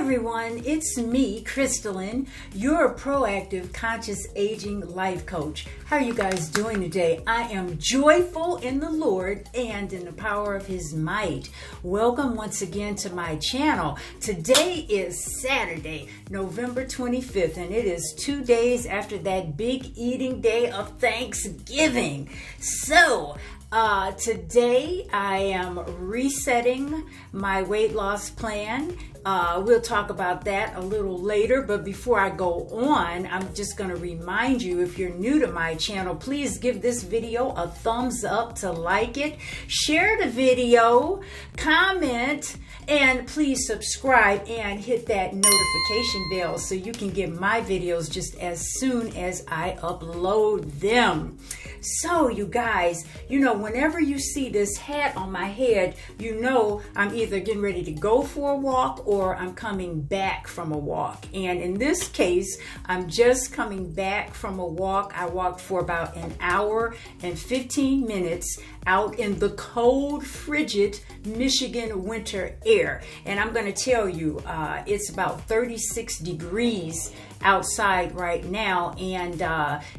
everyone, it's me, Crystalline, your proactive conscious aging life coach. How are you guys doing today? I am joyful in the Lord and in the power of His might. Welcome once again to my channel. Today is Saturday, November 25th, and it is 2 days after that big eating day of Thanksgiving. So, today I am resetting my weight loss plan. We'll talk about that a little later, but before I go on, I'm just going to remind you, if you're new to my channel, please give this video a thumbs up to like it, share the video, comment, and please subscribe and hit that notification bell so you can get my videos just as soon as I upload them. So you guys, you know, whenever you see this hat on my head, you know I'm either getting ready to go for a walk or I'm coming back from a walk. And in this case, I'm just coming back from a walk. I walked for about an hour and 15 minutes out in the cold, frigid Michigan winter air. And I'm going to tell you, it's about 36 degrees outside right now, and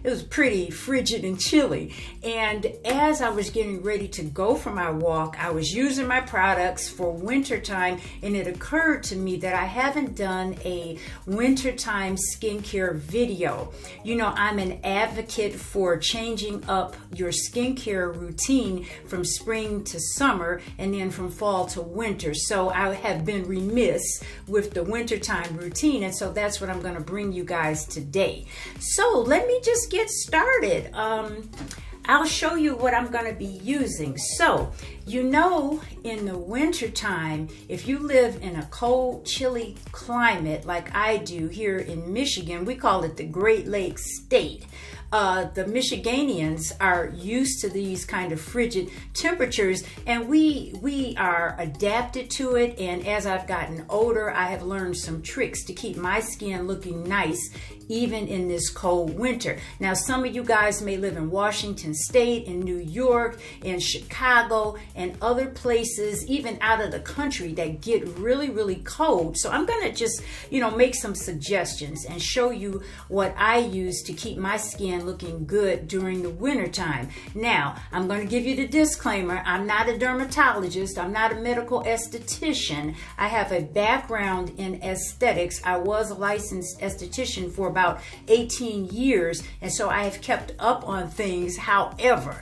it was pretty frigid and chilly. And as I was getting ready to go for my walk, I was using my products for wintertime, and it occurred to me that I haven't done a wintertime skincare video. You know, I'm an advocate for changing up your skincare routine from spring to summer and then from fall to winter. So I have been remiss with the wintertime routine, and so that's what I'm going to bring you guys today. So let me just get started. I'll show you what I'm going to be using. So, you know, in the winter time, if you live in a cold, chilly climate like I do here in Michigan, we call it the Great Lakes State. The Michiganians are used to these kind of frigid temperatures, and we are adapted to it. And as I've gotten older, I have learned some tricks to keep my skin looking nice even in this cold winter. Now, some of you guys may live in Washington State, in New York, in Chicago, and other places, even out of the country, that get really, really cold. So I'm gonna just, you know, make some suggestions and show you what I use to keep my skin looking good during the winter time. Now, I'm going to give you the disclaimer. I'm not a dermatologist. I'm not a medical esthetician. I have a background in aesthetics. I was a licensed esthetician for about 18 years, and so I have kept up on things. However,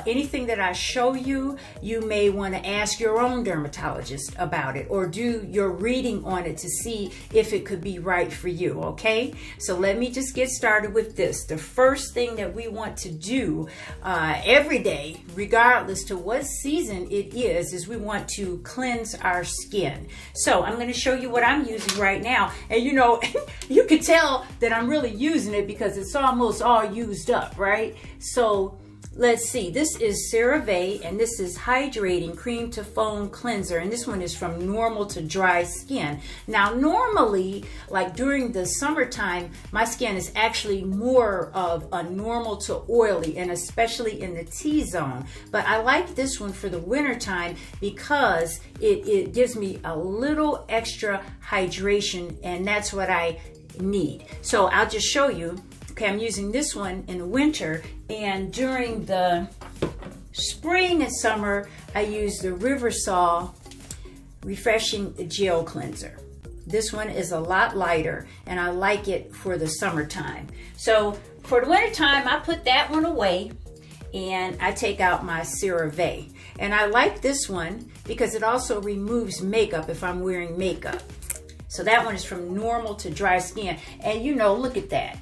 anything that I show you, you may want to ask your own dermatologist about it or do your reading on it to see if it could be right for you, okay? So let me just get started with this. The first thing that we want to do every day, regardless to what season it is we want to cleanse our skin. So I'm going to show you what I'm using right now. And you know, you can tell that I'm really using it because it's almost all used up, right? So let's see, this is Cerave, and this is Hydrating Cream to Foam Cleanser, and this one is from normal to dry skin. Now, normally, like during the summertime, my skin is actually more of a normal to oily, and especially in the T-zone. But I like this one for the wintertime because it gives me a little extra hydration, and that's what I need. So I'll just show you. Okay, I'm using this one in the winter, and during the spring and summer, I use the Riversol Refreshing Gel Cleanser. This one is a lot lighter, and I like it for the summertime. So for the wintertime, I put that one away, and I take out my Cerave. And I like this one because it also removes makeup if I'm wearing makeup. So that one is from normal to dry skin. And you know, look at that.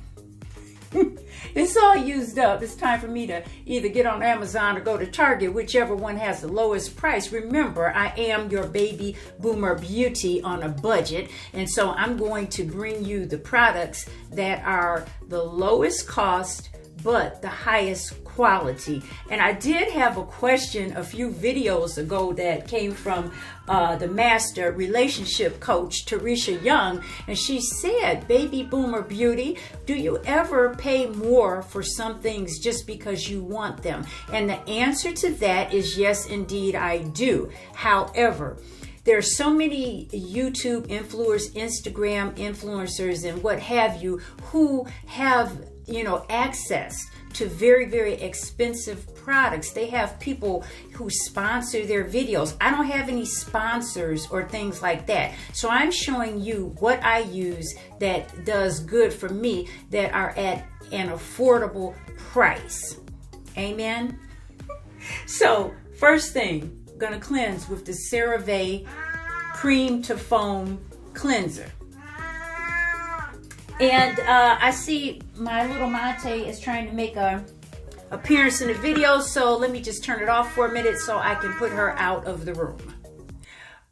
It's all used up. It's time for me to either get on Amazon or go to Target, whichever one has the lowest price. Remember, I am your baby boomer beauty on a budget, and so I'm going to bring you the products that are the lowest cost but the highest quality. And I did have a question a few videos ago that came from the master relationship coach, Teresa Young, and she said, baby boomer beauty, do you ever pay more for some things just because you want them? And the answer to that is yes, indeed I do. However, there's so many YouTube influencers, Instagram influencers, and what have you, who have, you know, access to very, very expensive products. They have people who sponsor their videos. I don't have any sponsors or things like that. So I'm showing you what I use that does good for me, that are at an affordable price. Amen. So first thing, I'm gonna cleanse with the Cerave cream to foam cleanser. And I see my little Monte is trying to make a appearance in the video, so let me just turn it off for a minute so I can put her out of the room.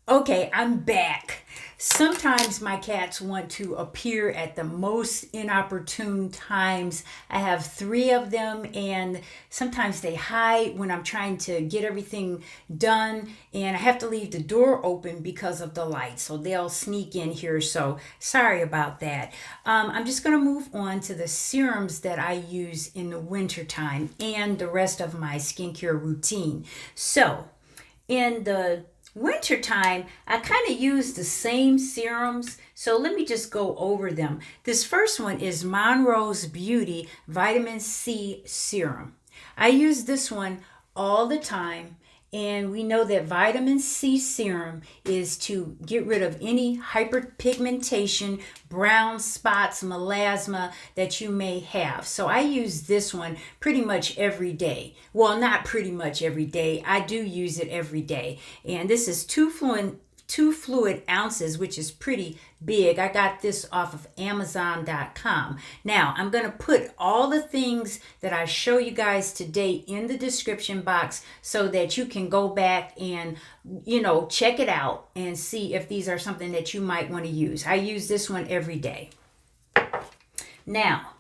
Okay, I'm back. Sometimes my cats want to appear at the most inopportune times. I have 3 of them, and sometimes they hide when I'm trying to get everything done, and I have to leave the door open because of the light, so they'll sneak in here, so sorry about that. I'm just going to move on to the serums that I use in the wintertime and the rest of my skincare routine. So in the wintertime, I kind of use the same serums, so let me just go over them. This first one is Munro's Beauty Vitamin C Serum. I use this one all the time, and we know that vitamin C serum is to get rid of any hyperpigmentation, brown spots, melasma that you may have. So I use this one pretty much every day. Well, not pretty much every day. I do use it every day. And this is 2 fluid ounces, which is pretty big. I got this off of Amazon.com. Now, I'm going to put all the things that I show you guys today in the description box so that you can go back and, you know, check it out and see if these are something that you might want to use. I use this one every day. Now,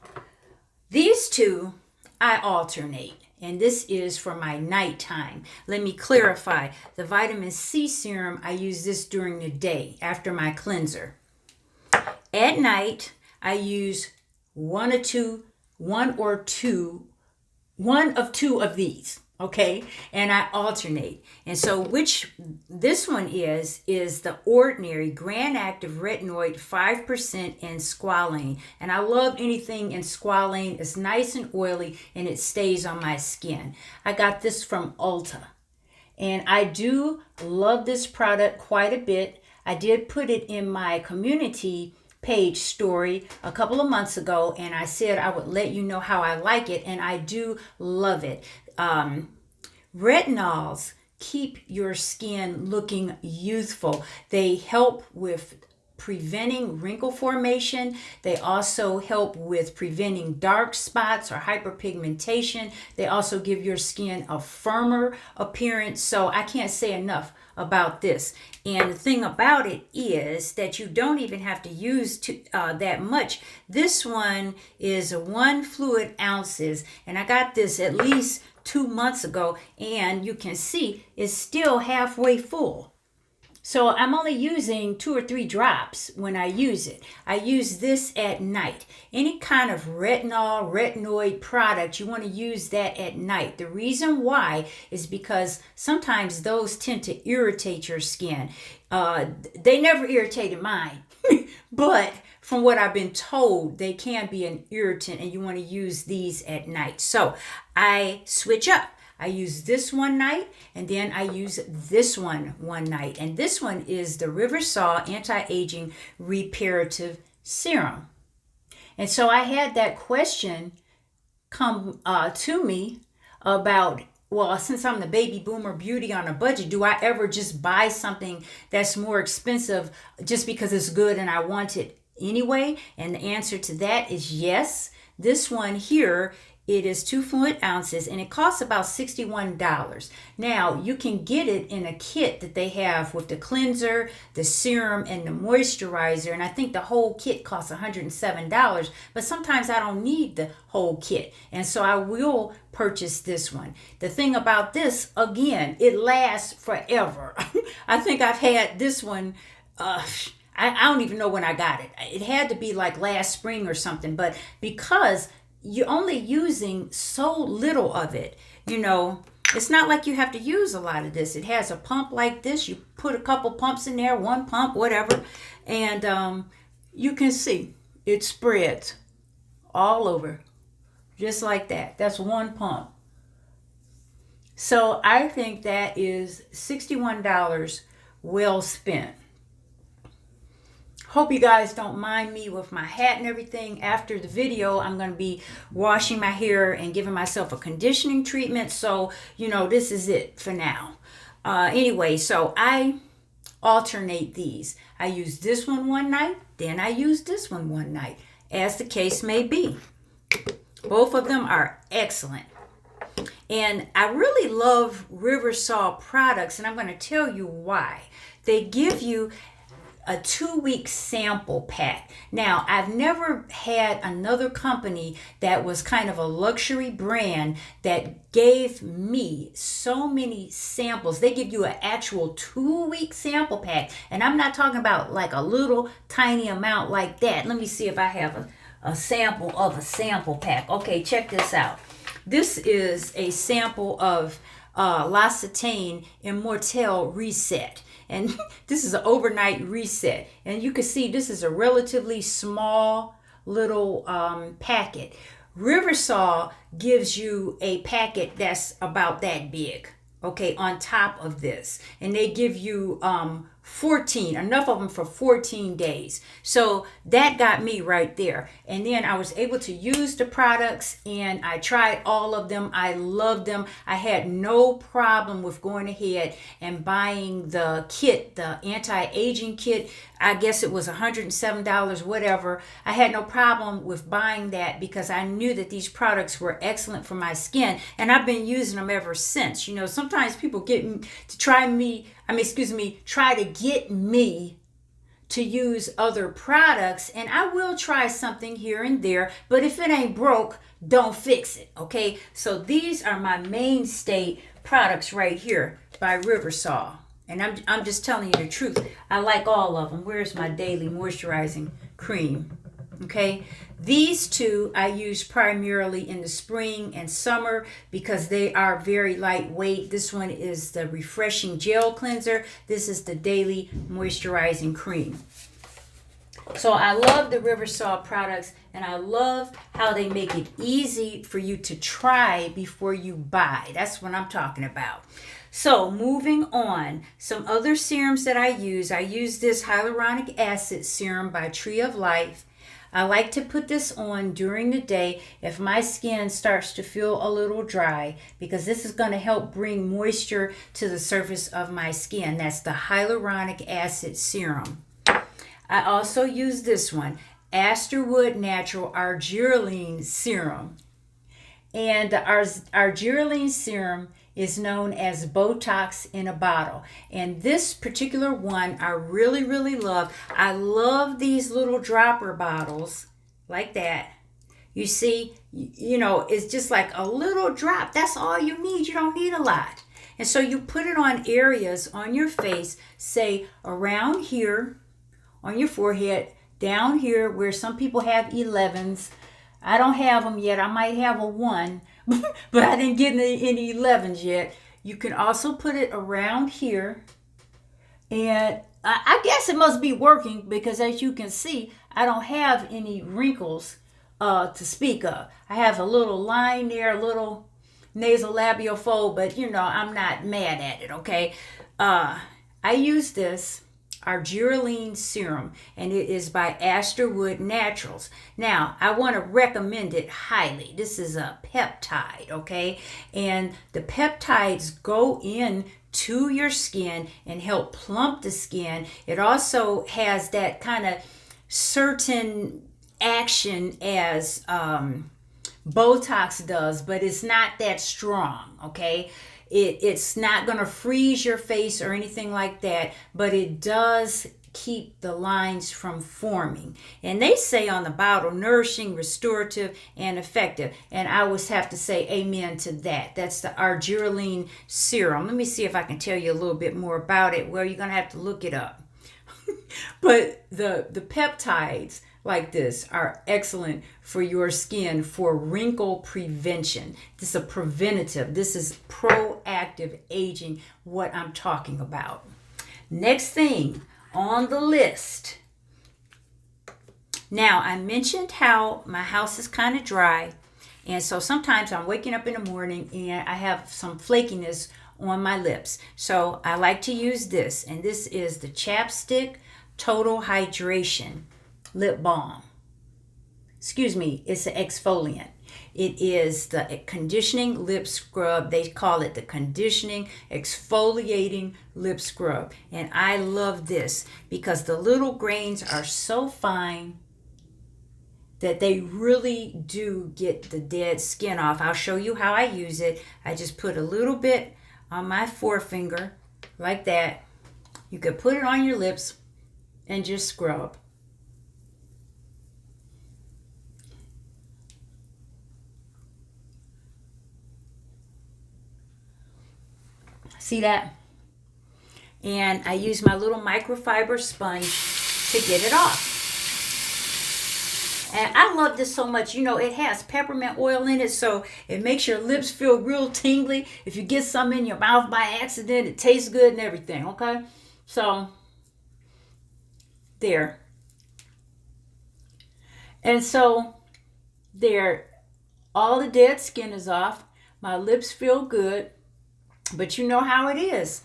these 2, I alternate. And this is for my nighttime. Let me clarify. The vitamin C serum, I use this during the day after my cleanser. At night, I use one of two of these, okay? And I alternate. And so which this one is the ordinary Granactive Retinoid 5% and Squalane. And I love anything in Squalane. It's nice and oily and it stays on my skin. I got this from Ulta. And I do love this product quite a bit. I did put it in my community page story a couple of months ago, and I said I would let you know how I like it, and I do love it. Retinols keep your skin looking youthful. They help with preventing wrinkle formation. They also help with preventing dark spots or hyperpigmentation. They also give your skin a firmer appearance. So I can't say enough about this. And the thing about it is that you don't even have to use that much. This one is 1 fluid ounces, and I got this at least 2 months ago, and you can see it's still halfway full. So I'm only using 2 or 3 drops when I use it. I use this at night. Any kind of retinoid product, you want to use that at night. The reason why is because sometimes those tend to irritate your skin. They never irritated mine, but from what I've been told, they can be an irritant, and you want to use these at night. So I switch up. I use this one night, and then I use this one night. And this one is the Riversol Anti-Aging Reparative Serum. And so I had that question come to me about, well, since I'm the baby boomer beauty on a budget, do I ever just buy something that's more expensive just because it's good and I want it anyway? And the answer to that is yes. This one here, it is 2 fluid ounces, and it costs about $61. Now, you can get it in a kit that they have with the cleanser, the serum, and the moisturizer, and I think the whole kit costs $107, but sometimes I don't need the whole kit, and so I will purchase this one. The thing about this, again, it lasts forever. I think I've had this one, I don't even know when I got it. It had to be like last spring or something, but because you're only using so little of it, you know, It's not like you have to use a lot of this. It has a pump like this. You put a couple pumps in there, one pump, whatever. And you can see it spreads all over. Just like that. That's one pump. So I think that is $61 well spent. Hope you guys don't mind me with my hat and everything. After the video, I'm going to be washing my hair and giving myself a conditioning treatment. So, this is it for now. Anyway, so I alternate these. I use this one night, then I use this one night, as the case may be. Both of them are excellent. And I really love Riversol products, and I'm going to tell you why. They give you a 2-week sample pack. Now, I've never had another company that was kind of a luxury brand that gave me so many samples. They give you an actual 2-week sample pack. And I'm not talking about like a little tiny amount like that. Let me see if I have a sample of a sample pack. Okay, check this out. This is a sample of L'Occitane Immortelle Reset. And this is an overnight reset. And you can see this is a relatively small little packet. Riversol gives you a packet that's about that big, okay, on top of this. And they give you 14, enough of them for 14 days. So that got me right there. And then I was able to use the products, and I tried all of them. I loved them. I had no problem with going ahead and buying the kit, the anti-aging kit. I guess it was $107, whatever. I had no problem with buying that because I knew that these products were excellent for my skin, and I've been using them ever since. Sometimes people try to get me to use other products, and I will try something here and there, but if it ain't broke, don't fix it, okay? So these are my mainstay products right here by Riversol, and I'm just telling you the truth. I like all of them. Where's my daily moisturizing cream? Okay, these two I use primarily in the spring and summer because they are very lightweight. This one is the refreshing gel cleanser. This is the daily moisturizing cream. So I love the Riversol products, and I love how they make it easy for you to try before you buy. That's what I'm talking about. So moving on, some other serums that I use this hyaluronic acid serum by Tree of Life. I like to put this on during the day if my skin starts to feel a little dry, because this is going to help bring moisture to the surface of my skin. That's the hyaluronic acid serum. I also use this one, Asterwood Natural Argireline Serum. And the Argireline Serum is known as Botox in a bottle. And this particular one I really, really love. I love these little dropper bottles like that. You see, it's just like a little drop. That's all you need. You don't need a lot. And so you put it on areas on your face, say around here on your forehead, down here where some people have 11s. I don't have them yet. I might have a 1, but I didn't get any 11s yet. You can also put it around here. And I guess it must be working because, as you can see, I don't have any wrinkles to speak of. I have a little line there, a little nasolabial fold, but I'm not mad at it, okay? I use this Argireline Serum, and it is by Asterwood Naturals. Now, I want to recommend it highly. This is a peptide, okay? And the peptides go in to your skin and help plump the skin. It also has that kind of certain action as Botox does, but it's not that strong, okay? It's not going to freeze your face or anything like that, but it does keep the lines from forming. And they say on the bottle, nourishing, restorative, and effective. And I always have to say amen to that. That's the Argireline Serum. Let me see if I can tell you a little bit more about it. Well, you're going to have to look it up. But the peptides like this are excellent for your skin for wrinkle prevention. This is a preventative. This is proactive. proactive aging, what I'm talking about. Next thing on the list. Now, I mentioned how my house is kind of dry. And so sometimes I'm waking up in the morning and I have some flakiness on my lips. So I like to use this. And this is the Chapstick Total Hydration Lip Balm. Excuse me, it's an exfoliant. It is the conditioning lip scrub. They call it the conditioning exfoliating lip scrub. And I love this because the little grains are so fine that they really do get the dead skin off. I'll show you how I use it. I just put a little bit on my forefinger like that. You could put it on your lips and just scrub. See that? And I use my little microfiber sponge to get it off. And I love this so much. You know, it has peppermint oil in it, so it makes your lips feel real tingly. If you get some in your mouth by accident, it tastes good and everything, okay? So, there. And so, there. All the dead skin is off. My lips feel good. But you know how it is.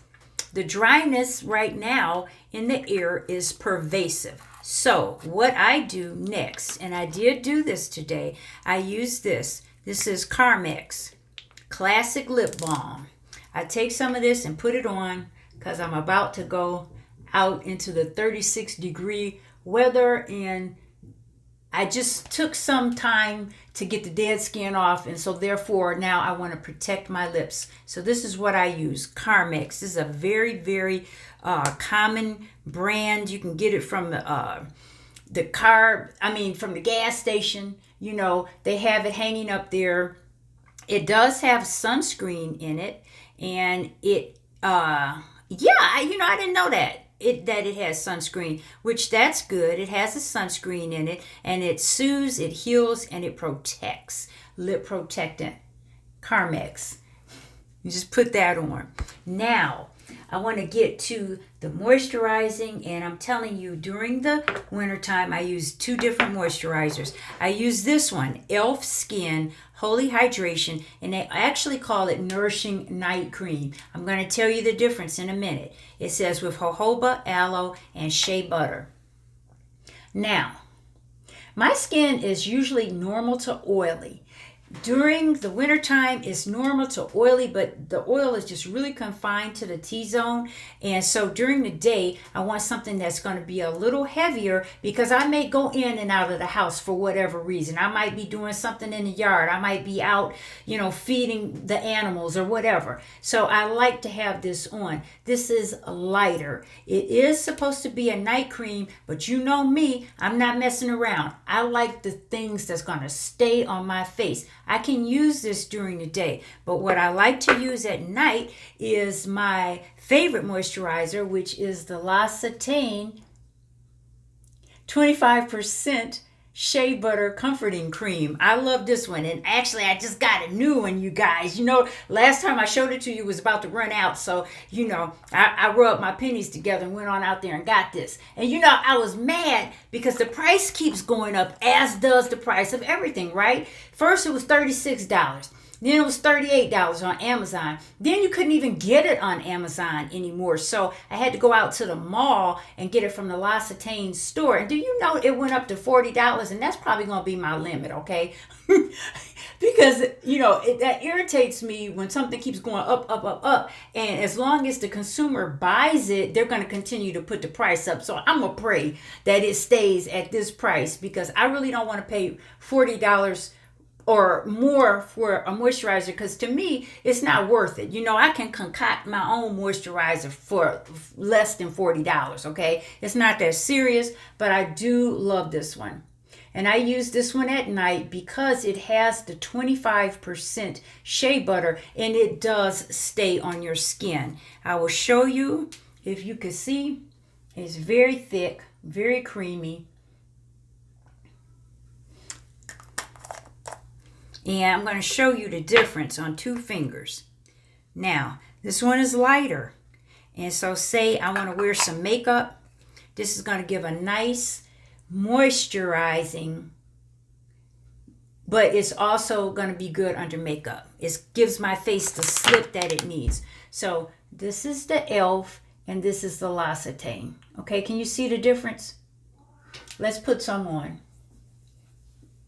The dryness right now in the ear is pervasive. So what I do next, and I did do this today, I use this. This is Carmex Classic Lip Balm. I take some of this and put it on because I'm about to go out into the 36-degree weather, and I just took some time to get the dead skin off, and so therefore now I want to protect my lips. So this is what I use, Carmex. This is a very, very common brand. You can get it from from the gas station. You know, they have it hanging up there. It does have sunscreen in it, and it, I didn't know that. That it has sunscreen, which that's good. It has a sunscreen in it, and it soothes, it heals, and it protects. Lip protectant, Carmex. You just put that on. Now, I want to get to the moisturizing, and I'm telling you, during the wintertime, I use two different moisturizers. I use this one, e.l.f. Skin Holy Hydration, and they actually call it Nourishing Night Cream. I'm going to tell you the difference in a minute. It says with jojoba, aloe, and shea butter. Now, my skin is usually normal to oily. During the wintertime, it's normal to oily, but the oil is just really confined to the T-zone. And so during the day, I want something that's going to be a little heavier because I may go in and out of the house for whatever reason. I might be doing something in the yard. I might be out, feeding the animals or whatever. So I like to have this on. This is lighter. It is supposed to be a night cream, but you know me, I'm not messing around. I like the things that's going to stay on my face. I can use this during the day, but what I like to use at night is my favorite moisturizer, which is the L'Occitane 25% Shea Butter Comforting Cream. I love this one, and actually I just got a new one, you guys. Last time I showed it to you was about to run out, so I rubbed my pennies together and went on out there and got this. And I was mad because the price keeps going up, as does the price of everything, right? First it was $36. Then it was $38 on Amazon. Then you couldn't even get it on Amazon anymore. So I had to go out to the mall and get it from the L'Occitane store. And do you know it went up to $40? And that's probably going to be my limit, okay? Because, that irritates me when something keeps going up. And as long as the consumer buys it, they're going to continue to put the price up. So I'm going to pray that it stays at this price because I really don't want to pay $40 or more for a moisturizer, because to me it's not worth it. I can concoct my own moisturizer for less than $40, okay? It's not that serious, but I do love this one. And I use this one at night because it has the 25% shea butter, and it does stay on your skin. I will show you if you can see. It's very thick, very creamy. And I'm going to show you the difference on two fingers. Now, this one is lighter. And so say I want to wear some makeup. This is going to give a nice moisturizing, but it's also going to be good under makeup. It gives my face the slip that it needs. So this is the e.l.f. and this is the L'Occitane. Okay, can you see the difference? Let's put some on.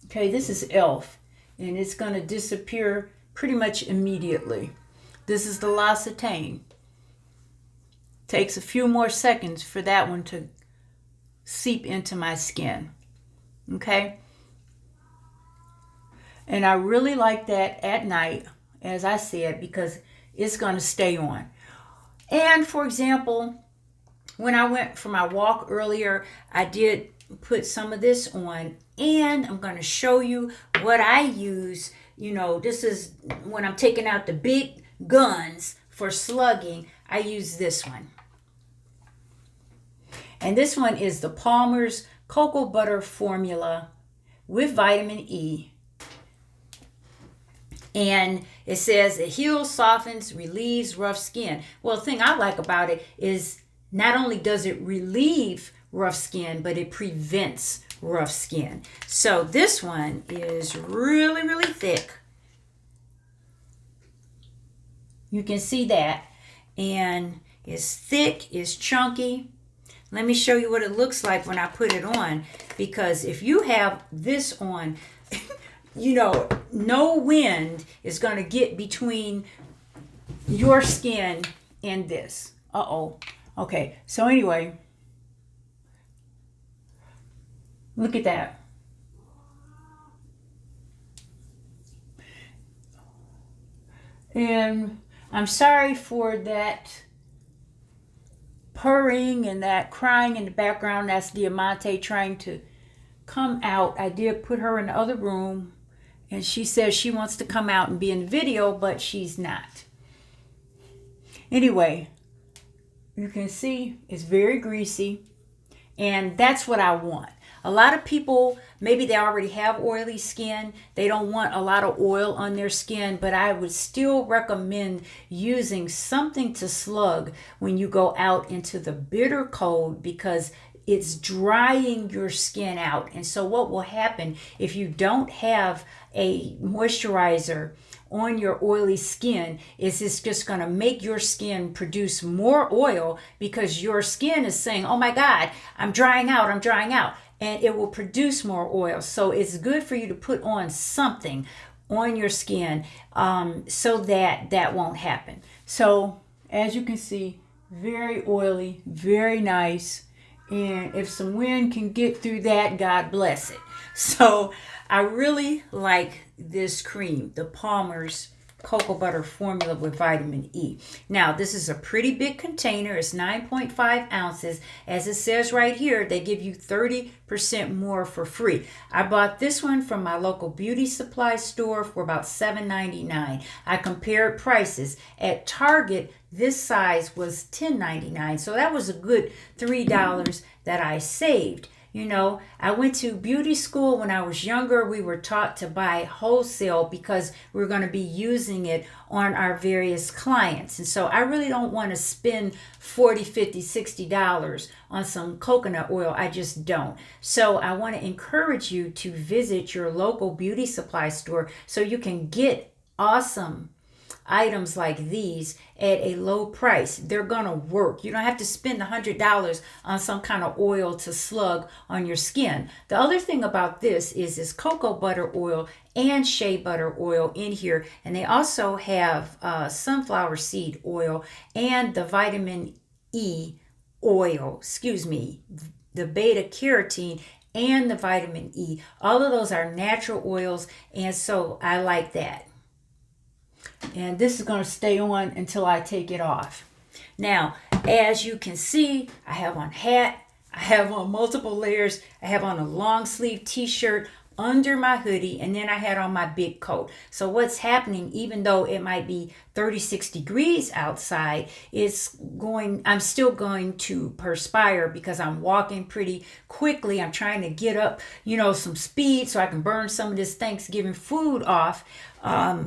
Okay, this is e.l.f. and it's going to disappear pretty much immediately. This is the L'Occitane. Takes a few more seconds for that one to seep into my skin. Okay? And I really like that at night, as I said, because it's going to stay on. And for example, when I went for my walk earlier, I did put some of this on, and I'm going to show you what I use. You know, this is when I'm taking out the big guns for slugging, I use this one. And this one is the Palmer's Cocoa Butter Formula with vitamin E. And it says it heals, softens, relieves rough skin. Well, the thing I like about it is not only does it relieve rough skin, but it prevents rough skin. So this one is really, really thick. You can see that. And it's thick, it's chunky. Let me show you what it looks like when I put it on. Because if you have this on, you know, no wind is going to get between your skin and this. Uh-oh. Okay, so anyway, look at that. And I'm sorry for that purring and that crying in the background. That's Diamante trying to come out. I did put her in the other room, and she says she wants to come out and be in the video, but she's not. Anyway, you can see it's very greasy, and that's what I want. A lot of people, maybe they already have oily skin. They don't want a lot of oil on their skin, but I would still recommend using something to slug when you go out into the bitter cold, because it's drying your skin out. And so what will happen if you don't have a moisturizer on your oily skin is it's just going to make your skin produce more oil, because your skin is saying, oh my God, I'm drying out, I'm drying out. And it will produce more oil. So it's good for you to put on something on your skin so that that won't happen. So as you can see, very oily, very nice. And if some wind can get through that, God bless it. So I really like this cream, the Palmer's Cocoa Butter Formula with vitamin E. Now, this is a pretty big container. It's 9.5 ounces. As it says right here, they give you 30% more for free. I bought this one from my local beauty supply store for about $7.99. I compared prices. At Target, this size was $10.99. So that was a good $3 that I saved. You know, I went to beauty school when I was younger. We were taught to buy wholesale because we're going to be using it on our various clients. And so I really don't want to spend $40, $50, $60 on some coconut oil. I just don't. So I want to encourage you to visit your local beauty supply store so you can get awesome items like these at a low price. They're gonna work. You don't have to spend $100 on some kind of oil to slug on your skin. The other thing about this is this cocoa butter oil and shea butter oil in here, and they also have sunflower seed oil and the vitamin E oil, the beta carotene and the vitamin E. All of those are natural oils, and so I like that. And this is going to stay on until I take it off. Now, as you can see, I have on hat, I have on multiple layers, I have on a long sleeve t-shirt, under my hoodie, and then I had on my big coat. So what's happening, even though it might be 36 degrees outside, I'm still going to perspire because I'm walking pretty quickly. I'm trying to get up, some speed so I can burn some of this Thanksgiving food off.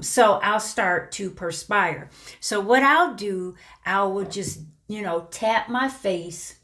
So I'll start to perspire. So what I'll do, I will just, tap my face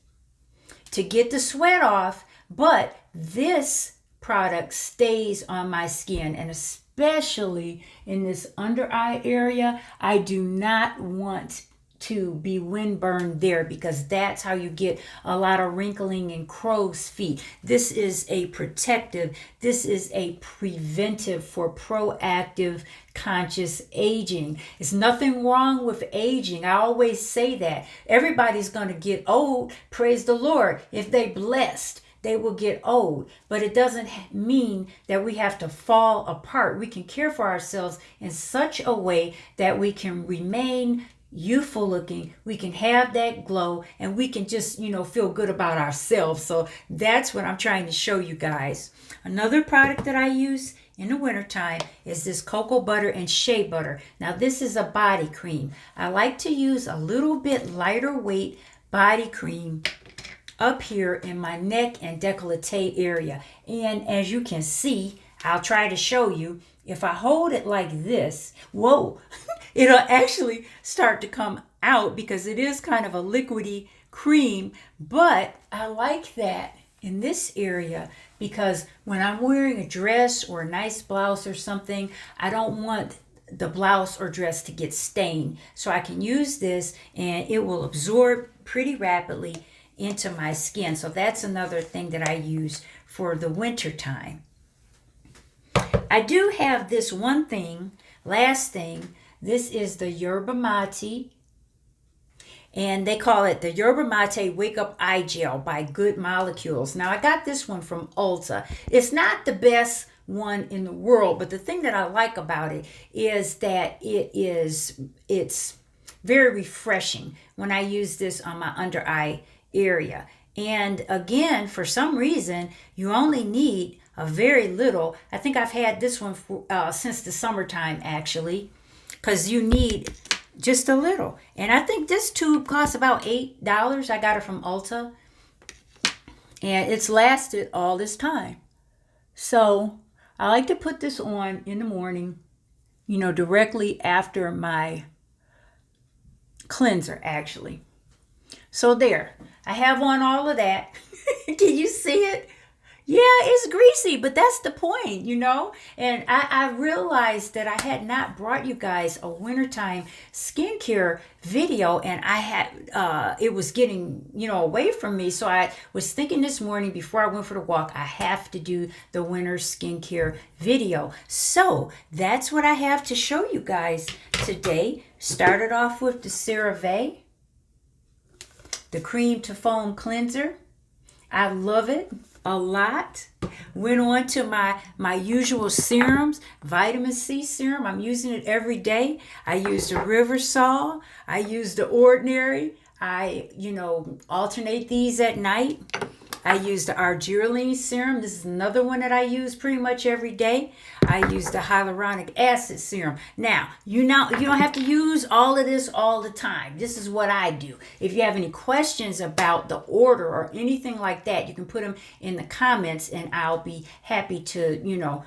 to get the sweat off, but this product stays on my skin, and especially in this under eye area, I do not want to be windburned there because that's how you get a lot of wrinkling and crow's feet. This is a protective, this is a preventive for proactive conscious aging. There's nothing wrong with aging. I always say that. Everybody's going to get old, praise the Lord. If they blessed, they will get old, but it doesn't mean that we have to fall apart. We can care for ourselves in such a way that we can remain youthful looking, we can have that glow, and we can just, feel good about ourselves. So that's what I'm trying to show you guys. Another product that I use in the wintertime is this cocoa butter and shea butter. Now this is a body cream. I like to use a little bit lighter weight body cream up here in my neck and décolleté area. And as you can see, I'll try to show you, if I hold it like this, whoa, it'll actually start to come out because it is kind of a liquidy cream. But I like that in this area because when I'm wearing a dress or a nice blouse or something, I don't want the blouse or dress to get stained. So I can use this and it will absorb pretty rapidly into my skin. So that's another thing that I use for the winter time. I do have this one thing, last thing. This is the Yerba Mate, and they call it the Yerba Mate Wakeup Eye Gel by Good Molecules. Now I got this one from Ulta. It's not the best one in the world, but the thing that I like about it is that it's very refreshing when I use this on my under eye area. And again, for some reason, you only need a very little. I think I've had this one since the summertime, actually, because you need just a little. And I think this tube costs about $8. I got it from Ulta, and it's lasted all this time. So I like to put this on in the morning, directly after my cleanser, actually. So there, I have on all of that. Can you see it? Yeah, it's greasy, but that's the point, And I realized that I had not brought you guys a wintertime skincare video, and I had it was getting away from me. So I was thinking this morning before I went for the walk, I have to do the winter skincare video. So that's what I have to show you guys today. Started off with the Cerave, the cream to foam cleanser. I love it a lot. Went on to my usual serums, vitamin C serum. I'm using it every day. I use the Riversol. I use the Ordinary. I alternate these at night. I use the Argireline serum. This is another one that I use pretty much every day. I use the hyaluronic acid serum. Now, you don't have to use all of this all the time. This is what I do. If you have any questions about the order or anything like that, you can put them in the comments and I'll be happy to,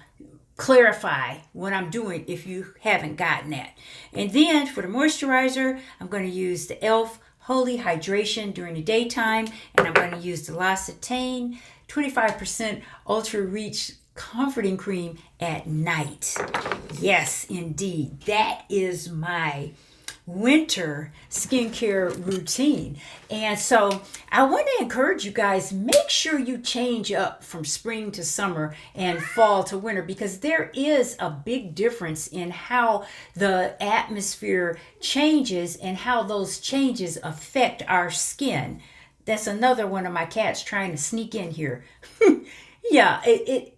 clarify what I'm doing if you haven't gotten that. And then for the moisturizer, I'm going to use the e.l.f. Holy Hydration during the daytime, and I'm going to use the L'Occitane 25% Ultra Reach Comforting Cream at night. Yes, indeed. That is my winter skincare routine. And so I want to encourage you guys, make sure you change up from spring to summer and fall to winter, because there is a big difference in how the atmosphere changes and how those changes affect our skin. That's another one of my cats trying to sneak in here. Yeah,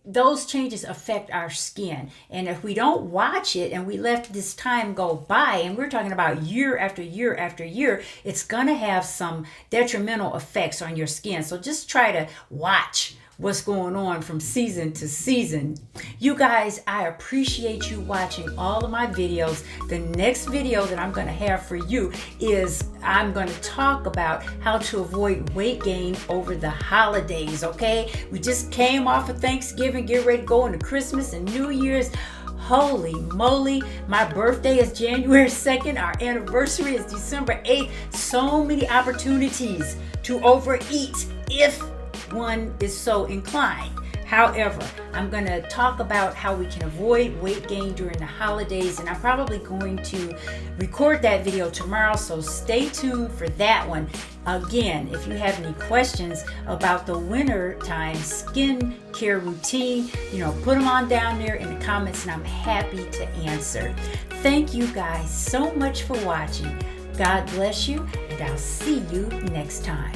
those changes affect our skin. And if we don't watch it and we let this time go by, and we're talking about year after year after year, it's going to have some detrimental effects on your skin. So just try to watch what's going on from season to season. You guys, I appreciate you watching all of my videos. The next video that I'm going to have for you is I'm going to talk about how to avoid weight gain over the holidays, okay? We just came off of Thanksgiving, get ready to go into Christmas and New Year's. Holy moly, my birthday is January 2nd, our anniversary is December 8th. So many opportunities to overeat if one is so inclined. However, I'm going to talk about how we can avoid weight gain during the holidays, and I'm probably going to record that video tomorrow, so stay tuned for that one. Again, if you have any questions about the wintertime skincare routine, put them on down there in the comments, and I'm happy to answer. Thank you guys so much for watching. God bless you, and I'll see you next time.